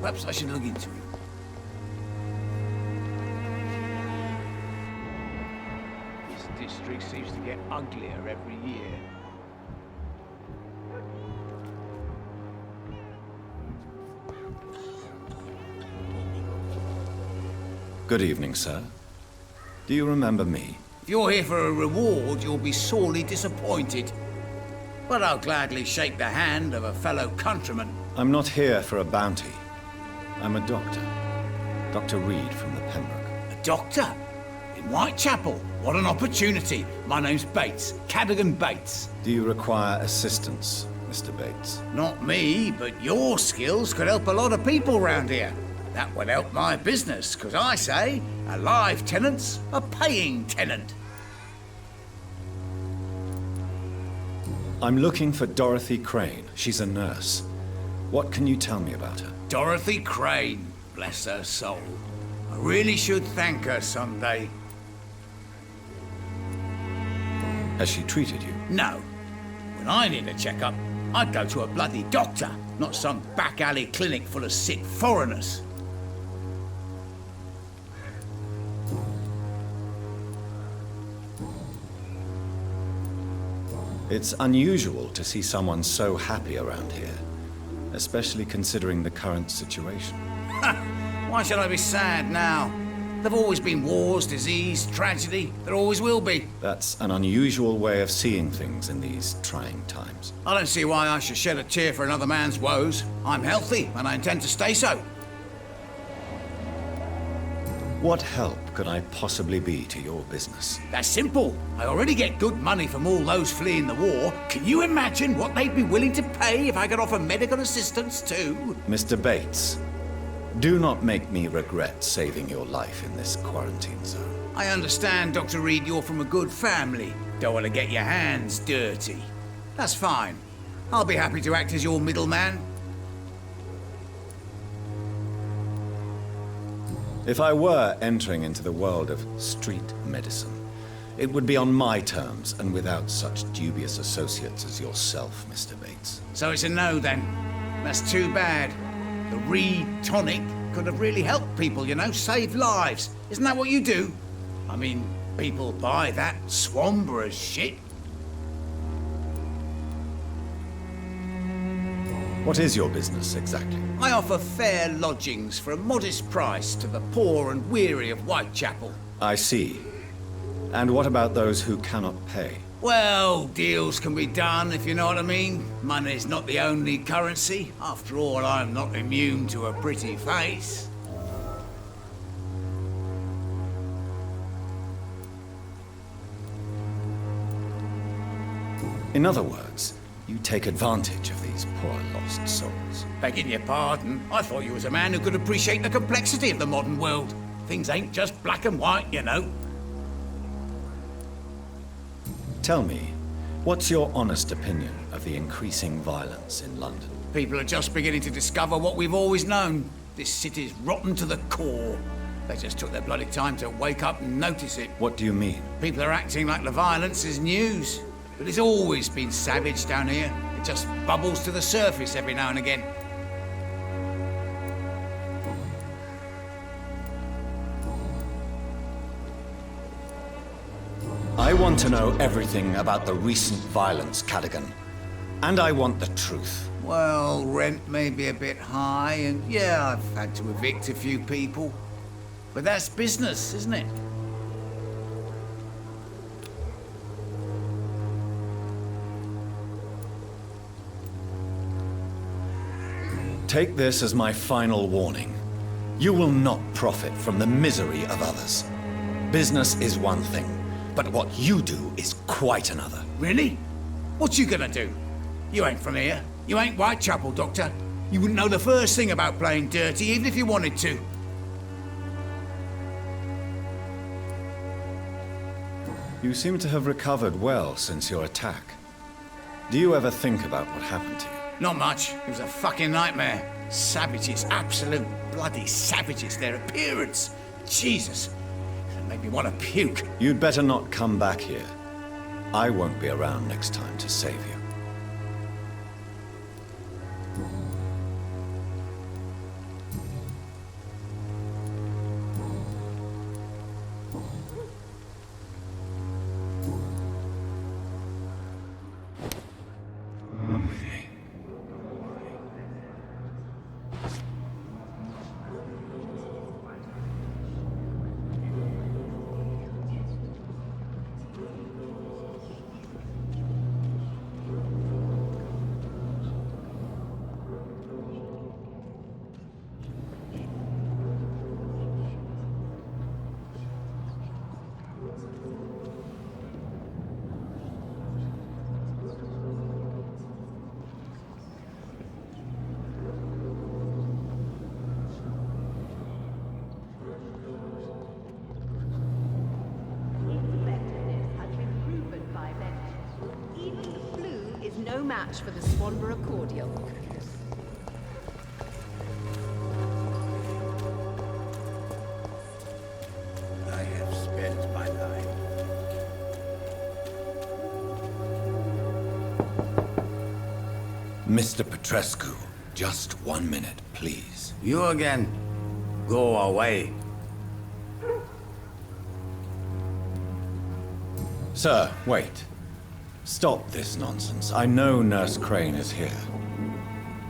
Perhaps I should look into it. This district seems to get uglier every year. Good evening, sir. Do you remember me? If you're here for a reward, you'll be sorely disappointed. But I'll gladly shake the hand of a fellow countryman. I'm not here for a bounty. I'm a doctor. Dr. Reed from the Pembroke. A doctor? In Whitechapel? What an opportunity. My name's Bates. Cadogan Bates. Do you require assistance, Mr. Bates? Not me, but your skills could help a lot of people round here. That would help my business, because I say a live tenant's a paying tenant. I'm looking for Dorothy Crane. She's a nurse. What can you tell me about her? Dorothy Crane, bless her soul. I really should thank her someday. Has she treated you? No. When I need a checkup, I'd go to a bloody doctor, not some back alley clinic full of sick foreigners. It's unusual to see someone so happy around here, especially considering the current situation. Why should I be sad now? There've always been wars, disease, tragedy. There always will be. That's an unusual way of seeing things in these trying times. I don't see why I should shed a tear for another man's woes. I'm healthy, and I intend to stay so. What help could I possibly be to your business? That's simple. I already get good money from all those fleeing the war. Can you imagine what they'd be willing to pay if I could offer medical assistance too? Mr. Bates, do not make me regret saving your life in this quarantine zone. I understand, Dr. Reed, you're from a good family. Don't want to get your hands dirty. That's fine. I'll be happy to act as your middleman. If I were entering into the world of street medicine, it would be on my terms and without such dubious associates as yourself, Mr. Bates. So it's a no then. That's too bad. The Reed tonic could have really helped people, you know, saved lives. Isn't that what you do? I mean, people buy that Swamborough shit. What is your business exactly? I offer fair lodgings for a modest price to the poor and weary of Whitechapel. I see. And what about those who cannot pay? Well, deals can be done, if you know what I mean. Money's not the only currency. After all, I'm not immune to a pretty face. In other words, you take advantage of these poor lost souls. Begging your pardon, I thought you was a man who could appreciate the complexity of the modern world. Things ain't just black and white, you know. Tell me, what's your honest opinion of the increasing violence in London? People are just beginning to discover what we've always known. This city's rotten to the core. They just took their bloody time to wake up and notice it. What do you mean? People are acting like the violence is news. But it's always been savage down here. It just bubbles to the surface every now and again. I want to know everything about the recent violence, Cadogan. And I want the truth. Well, rent may be a bit high, and yeah, I've had to evict a few people. But that's business, isn't it? Take this as my final warning. You will not profit from the misery of others. Business is one thing, but what you do is quite another. Really? What you gonna do? You ain't from here. You ain't Whitechapel, Doctor. You wouldn't know the first thing about playing dirty, even if you wanted to. You seem to have recovered well since your attack. Do you ever think about what happened to you? Not much. It was a fucking nightmare. Savages, absolute bloody savages. Their appearance. Jesus. It made me want to puke. You'd better not come back here. I won't be around next time to save you. match for the Swanborough cordial. I have spent my life. Mr. Petrescu, just 1 minute, please. You again? Go away. Sir, wait. Stop this nonsense. I know Nurse Crane is here.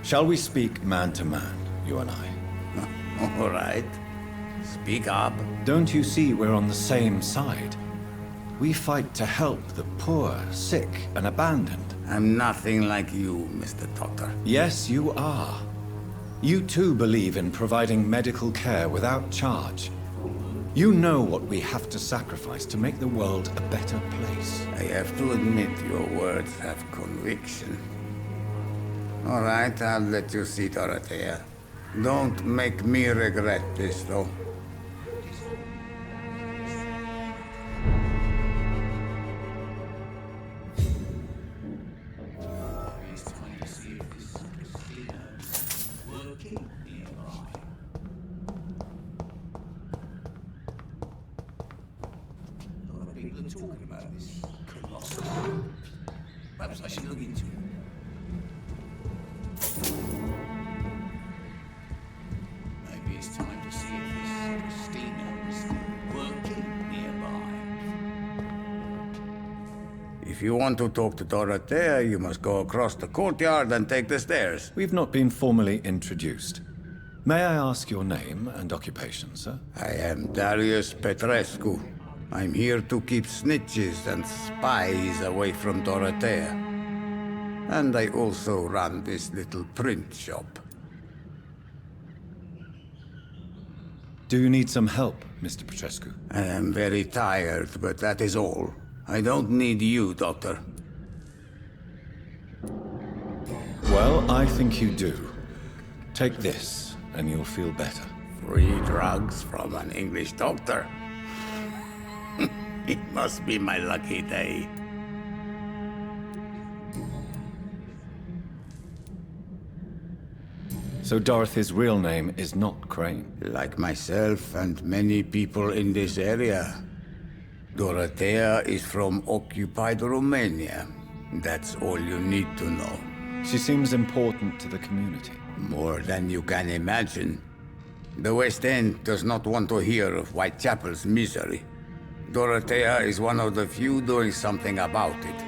Shall we speak man to man, you and I? All right. Speak up. Don't you see we're on the same side? We fight to help the poor, sick, and abandoned. I'm nothing like you, Mr. Doctor. Yes, you are. You too believe in providing medical care without charge. You know what we have to sacrifice to make the world a better place. I have to admit your words have conviction. All right, I'll let you see Dorothea. Don't make me regret this, though. People are talking about this colossal. Perhaps I should look into it. Maybe it's time to see if this Christina is still working nearby. If you want to talk to Dorothea, you must go across the courtyard and take the stairs. We've not been formally introduced. May I ask your name and occupation, sir? I am Darius Petrescu. I'm here to keep snitches and spies away from Dorothea. And I also run this little print shop. Do you need some help, Mr. Petrescu? I am very tired, but that is all. I don't need you, Doctor. Well, I think you do. Take this, and you'll feel better. Free drugs from an English doctor. It must be my lucky day. So Dorothy's real name is not Crane? Like myself and many people in this area, Dorothea is from occupied Romania. That's all you need to know. She seems important to the community. More than you can imagine. The West End does not want to hear of Whitechapel's misery. Dorothea is one of the few doing something about it.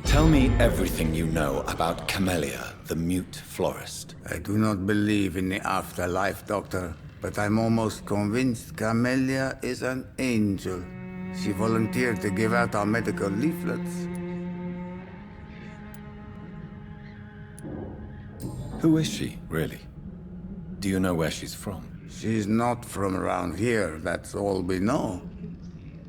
Tell me everything you know about Camellia, the mute florist. I do not believe in the afterlife, Doctor, but I'm almost convinced Camellia is an angel. She volunteered to give out our medical leaflets. Who is she, really? Do you know where she's from? She's not from around here, that's all we know.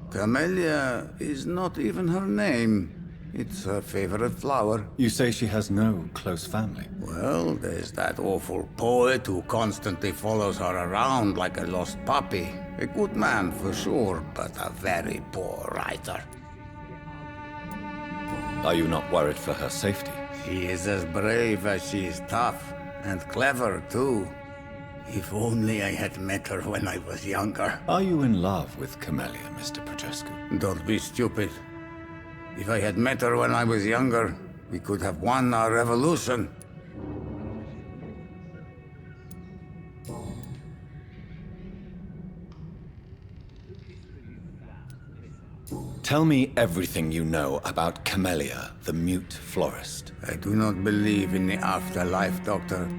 Camellia is not even her name. It's her favorite flower. You say she has no close family. Well, there's that awful poet who constantly follows her around like a lost puppy. A good man for sure, but a very poor writer. Are you not worried for her safety? She is as brave as she is tough, and clever too. If only I had met her when I was younger. Are you in love with Camellia, Mr. Petrescu? Don't be stupid. If I had met her when I was younger, we could have won our revolution. Tell me everything you know about Camellia, the mute florist. I do not believe in the afterlife, Doctor.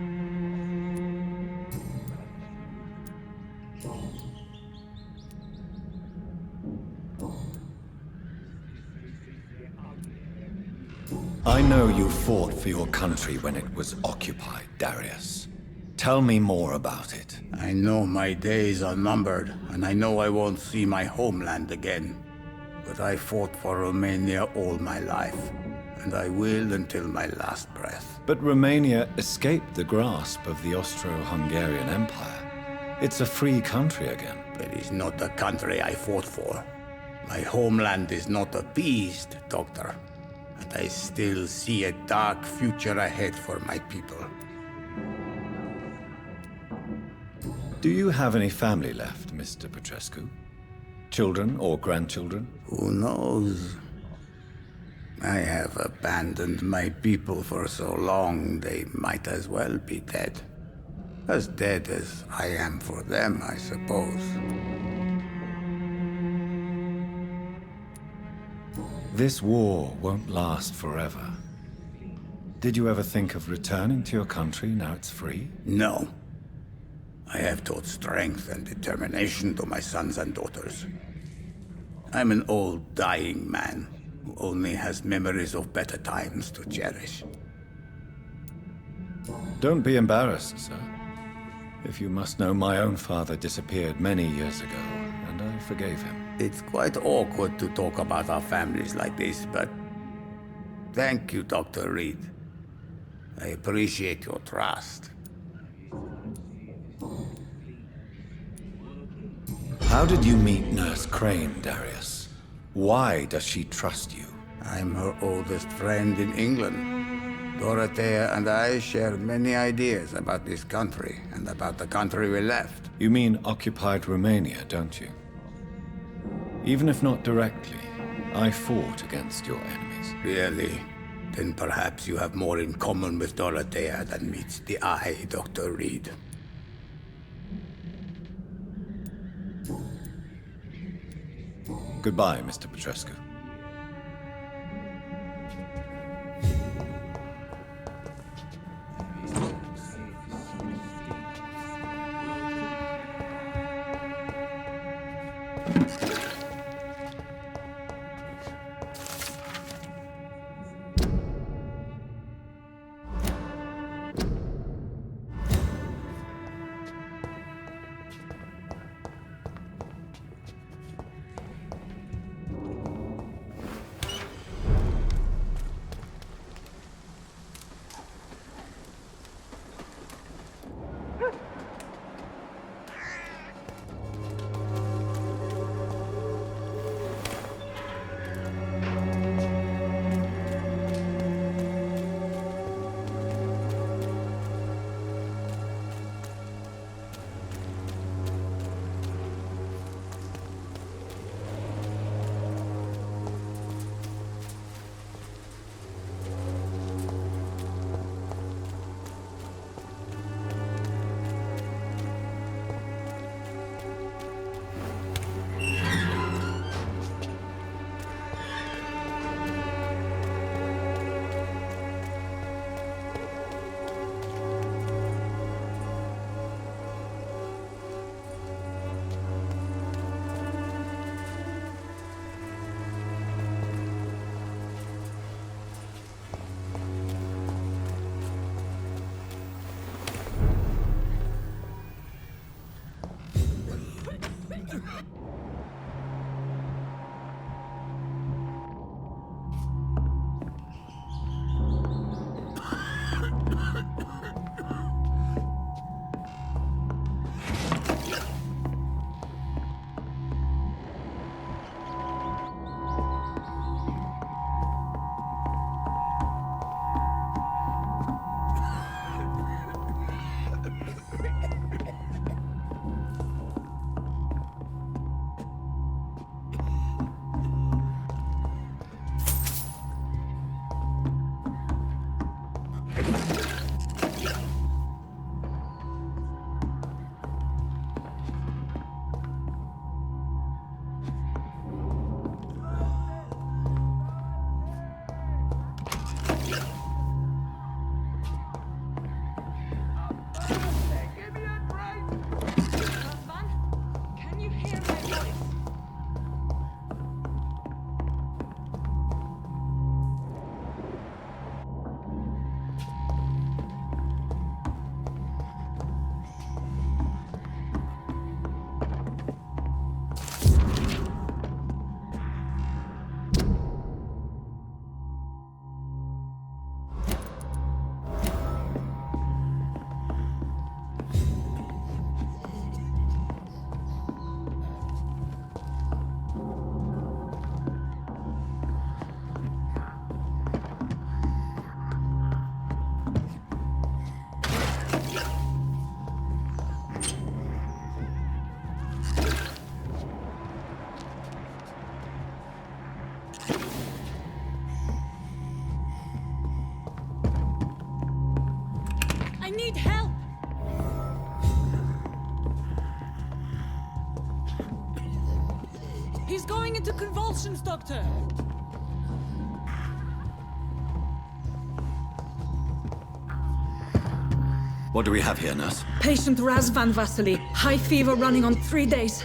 I know you fought for your country when it was occupied, Darius. Tell me more about it. I know my days are numbered, and I know I won't see my homeland again. But I fought for Romania all my life, and I will until my last breath. But Romania escaped the grasp of the Austro-Hungarian Empire. It's a free country again. It is not the country I fought for. My homeland is not appeased, Doctor. and I still see a dark future ahead for my people. Do you have any family left, Mr. Petrescu? Children or grandchildren? Who knows? I have abandoned my people for so long, they might as well be dead. As dead as I am for them, I suppose. This war won't last forever. Did you ever think of returning to your country now it's free? No. I have taught strength and determination to my sons and daughters. I'm an old, dying man who only has memories of better times to cherish. Don't be embarrassed, sir. If you must know, my own father disappeared many years ago, and I forgave him. It's quite awkward to talk about our families like this, but thank you, Dr. Reed. I appreciate your trust. How did you meet Nurse Crane, Darius? Why does she trust you? I'm her oldest friend in England. Dorothea and I share many ideas about this country and about the country we left. You mean occupied Romania, don't you? Even if not directly, I fought against your enemies. Really? Then perhaps you have more in common with Dorothea than meets the eye, Dr. Reed. Goodbye, Mr. Petrescu. He's going into convulsions, Doctor! What do we have here, nurse? Patient Raz Van Vasily. High fever running on 3 days.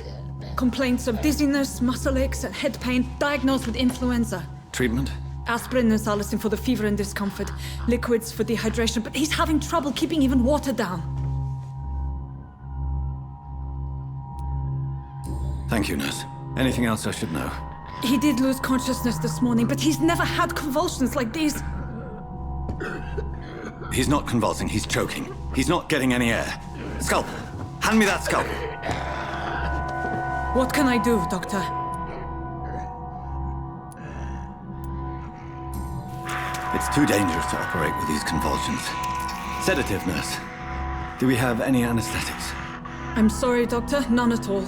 Complaints of dizziness, muscle aches, and head pain. Diagnosed with influenza. Treatment? Aspirin and salicin for the fever and discomfort. Liquids for dehydration, but he's having trouble keeping even water down. Thank you, nurse. Anything else I should know? He did lose consciousness this morning, but he's never had convulsions like these. He's not convulsing, he's choking. He's not getting any air. Scalpel! Hand me that scalpel! What can I do, Doctor? It's too dangerous to operate with these convulsions. Sedative, nurse. Do we have any anesthetics? I'm sorry, Doctor. None at all.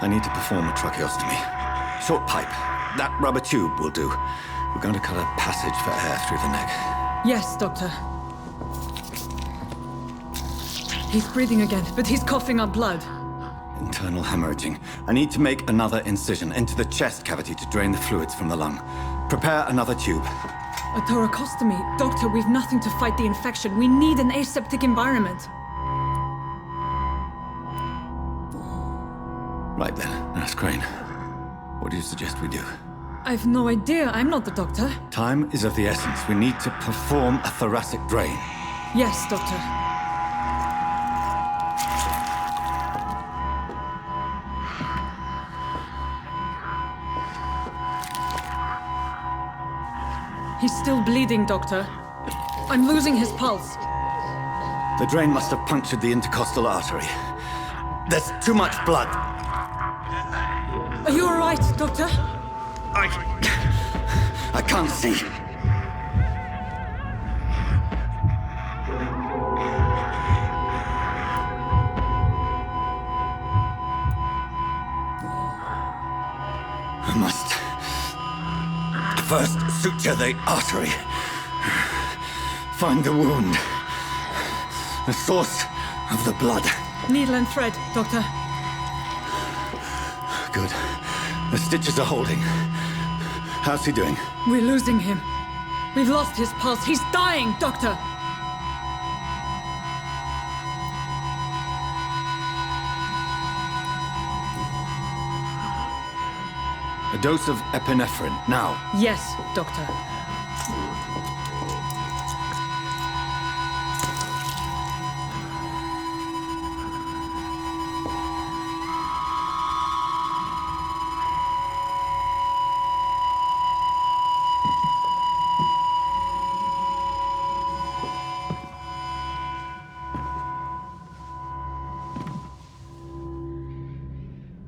I need to perform a tracheostomy. Short pipe. That rubber tube will do. We're going to cut a passage for air through the neck. Yes, Doctor. He's breathing again, but he's coughing up blood. Internal hemorrhaging. I need to make another incision into the chest cavity to drain the fluids from the lung. Prepare another tube. A thoracostomy? Doctor, we've nothing to fight the infection. We need an aseptic environment. Right then, Nurse Crane. What do you suggest we do? I've no idea. I'm not the doctor. Time is of the essence. We need to perform a thoracic drain. Yes, Doctor. He's still bleeding, Doctor. I'm losing his pulse. The drain must have punctured the intercostal artery. There's too much blood. Are you all right, Doctor? I can't see. I must first suture the artery. Find the wound. The source of the blood. Needle and thread, Doctor. Good. The stitches are holding. How's he doing? We're losing him. We've lost his pulse. He's dying, Doctor! A dose of epinephrine, now. Yes, Doctor.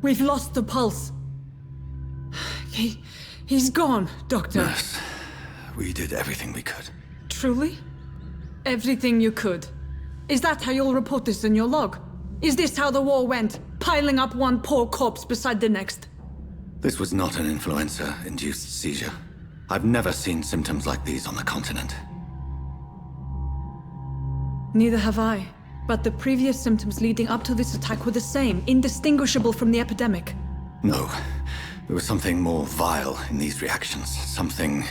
We've lost the pulse. He's gone, Doctor. Nurse, we did everything we could. Truly? Everything you could. Is that how you'll report this in your log? Is this how the war went? Piling up one poor corpse beside the next? This was not an influenza-induced seizure. I've never seen symptoms like these on the continent. Neither have I. But the previous symptoms leading up to this attack were the same, indistinguishable from the epidemic. No. There was something more vile in these reactions. Something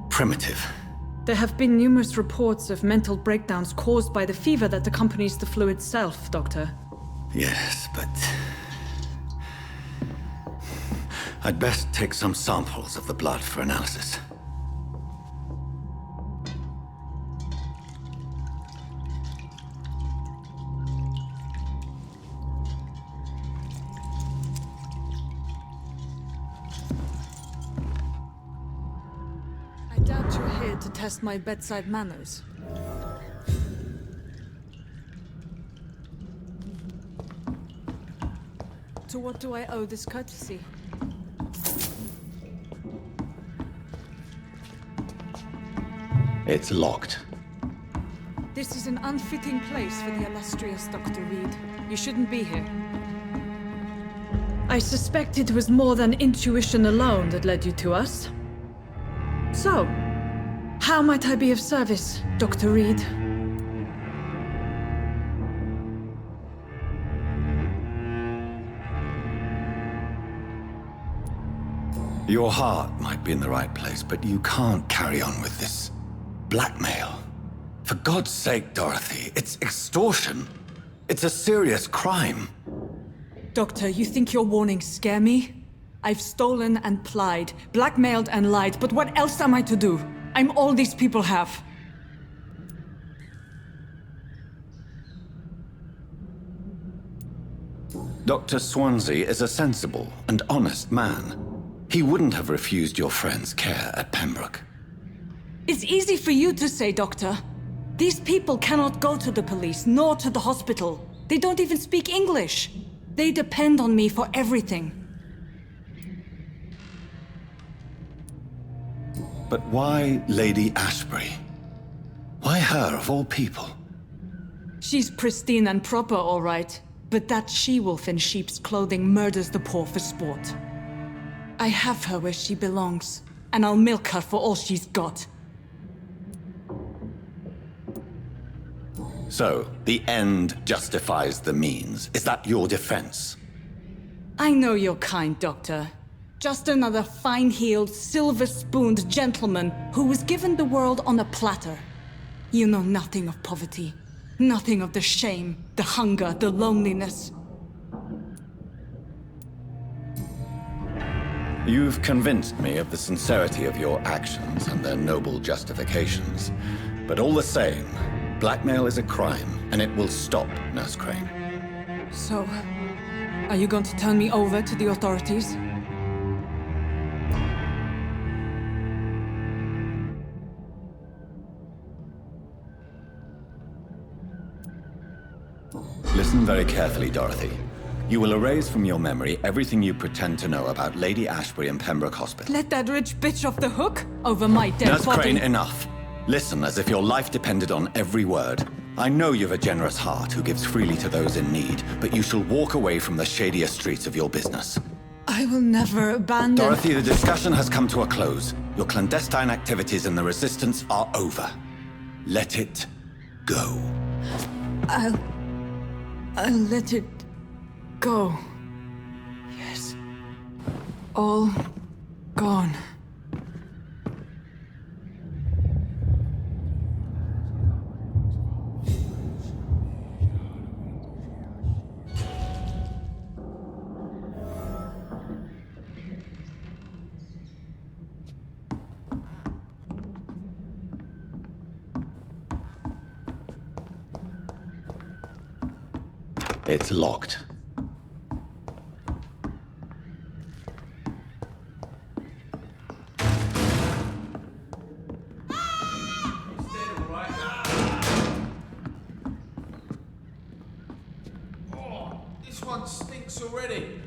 primitive. There have been numerous reports of mental breakdowns caused by the fever that accompanies the flu itself, Doctor. Yes, but I'd best take some samples of the blood for analysis. I doubt you're here to test my bedside manners. To what do I owe this courtesy? It's locked. This is an unfitting place for the illustrious Dr. Reed. You shouldn't be here. I suspect it was more than intuition alone that led you to us. So, How might I be of service, Dr. Reed? Your heart might be in the right place, but you can't carry on with this blackmail. For God's sake, Dorothy, it's extortion. It's a serious crime. Doctor, you think your warnings scare me? I've stolen and plied, blackmailed and lied, but what else am I to do? I'm all these people have. Dr. Swansea is a sensible and honest man. He wouldn't have refused your friend's care at Pembroke. It's easy for you to say, Doctor. These people cannot go to the police, nor to the hospital. They don't even speak English. They depend on me for everything. But why Lady Ashbury? Why her, of all people? She's pristine and proper, all right. But that she-wolf in sheep's clothing murders the poor for sport. I have her where she belongs, and I'll milk her for all she's got. So, the end justifies the means. Is that your defense? I know you're kind, Doctor. Just another fine-heeled, silver-spooned gentleman who was given the world on a platter. You know nothing of poverty. Nothing of the shame, the hunger, the loneliness. You've convinced me of the sincerity of your actions and their noble justifications. But all the same, blackmail is a crime, and it will stop, Nurse Crane. So, are you going to turn me over to the authorities? Listen very carefully, Dorothy. You will erase from your memory everything you pretend to know about Lady Ashbury and Pembroke Hospital. Let that rich bitch off the hook over my dead Nurse body. Crane, enough. Listen as if your life depended on every word. I know you've a generous heart who gives freely to those in need, but you shall walk away from the shadier streets of your business. I will never abandon... Dorothy, the discussion has come to a close. Your clandestine activities in the Resistance are over. Let it go. I'll let it go. Yes. All gone. It's locked. Oh, this one stinks already.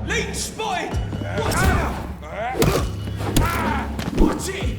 Leech spotted! Watch it! Watch it!